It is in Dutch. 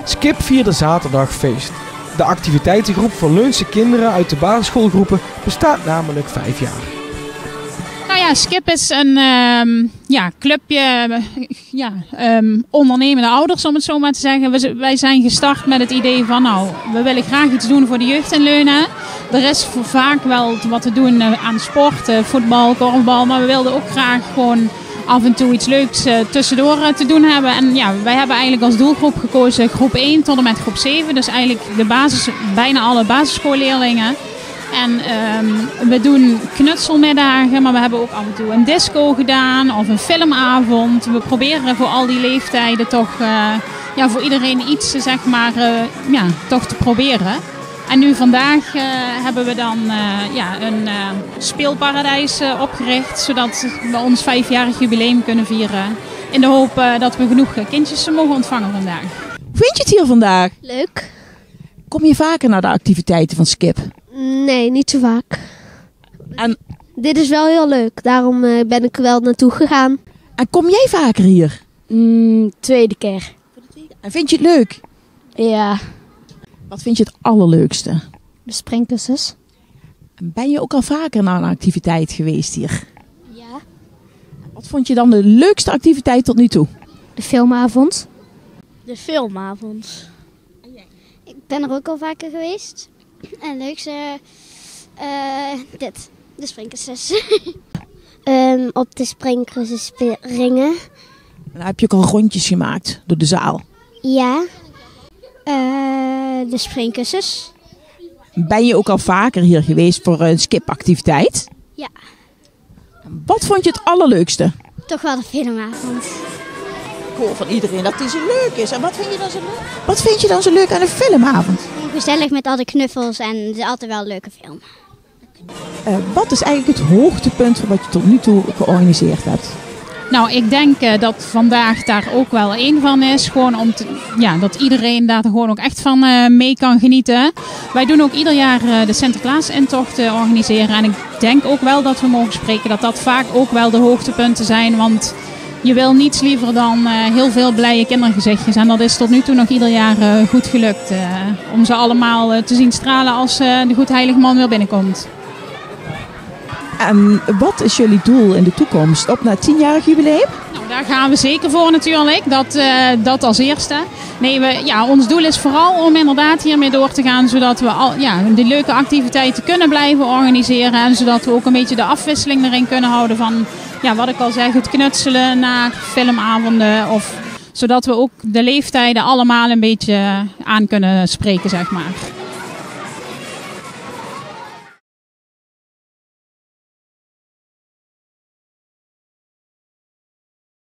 Skip vierde zaterdag feest. De activiteitengroep van Leunse kinderen uit de basisschoolgroepen bestaat namelijk 5 jaar. Nou ja, Skip is een clubje ondernemende ouders, om het zo maar te zeggen. Wij zijn gestart met het idee van, we willen graag iets doen voor de jeugd in Leunen. Er is vaak wel wat te doen aan sport, voetbal, korfbal, maar we wilden ook graag gewoon af en toe iets leuks tussendoor te doen hebben. En ja, wij hebben eigenlijk als doelgroep gekozen groep 1 tot en met groep 7. Dus eigenlijk bijna alle basisschoolleerlingen. En we doen knutselmiddagen, maar we hebben ook af en toe een disco gedaan of een filmavond. We proberen voor al die leeftijden toch voor iedereen iets toch te proberen. En nu vandaag hebben we dan een speelparadijs opgericht, zodat we ons 5-jarig jubileum kunnen vieren. In de hoop dat we genoeg kindjes mogen ontvangen vandaag. Hoe vind je het hier vandaag? Leuk. Kom je vaker naar de activiteiten van Skip? Nee, niet zo vaak. En Dit is wel heel leuk, daarom ben ik er wel naartoe gegaan. kom jij vaker hier? Tweede keer. En vind je het leuk? Ja. Wat vind je het allerleukste? De springkussens. En ben je ook al vaker naar een activiteit geweest hier? Ja. Wat vond je dan de leukste activiteit tot nu toe? De filmavond. De filmavond. Ik ben er ook al vaker geweest. En leukste, de springkussens. Op de springkussen springen. En dan heb je ook al rondjes gemaakt door de zaal. Ja. De springkussens. Ben je ook al vaker hier geweest voor een Skip-activiteit? Ja. Wat vond je het allerleukste? Toch wel de filmavond. Ik hoor van iedereen dat die zo leuk is. En wat vind je dan zo leuk? Wat vind je dan zo leuk aan een filmavond? Gezellig met al de knuffels en het is altijd wel een leuke film. Wat is eigenlijk het hoogtepunt van wat je tot nu toe georganiseerd hebt? Nou, ik denk dat vandaag daar ook wel één van is. Gewoon dat iedereen daar gewoon ook echt van mee kan genieten. Wij doen ook ieder jaar de Sinterklaas-intocht organiseren. En ik denk ook wel dat we mogen spreken dat dat vaak ook wel de hoogtepunten zijn. Want je wil niets liever dan heel veel blije kindergezichtjes. En dat is tot nu toe nog ieder jaar goed gelukt. Om ze allemaal te zien stralen als de Goedheilige Man weer binnenkomt. En wat is jullie doel in de toekomst? Op naar het 10-jarig jubileum? Nou, daar gaan we zeker voor natuurlijk. Dat als eerste. Nee, ons doel is vooral om inderdaad hiermee door te gaan. Zodat we die leuke activiteiten kunnen blijven organiseren. En zodat we ook een beetje de afwisseling erin kunnen houden van, wat ik al zeg, het knutselen naar filmavonden. Zodat we ook de leeftijden allemaal een beetje aan kunnen spreken, zeg maar.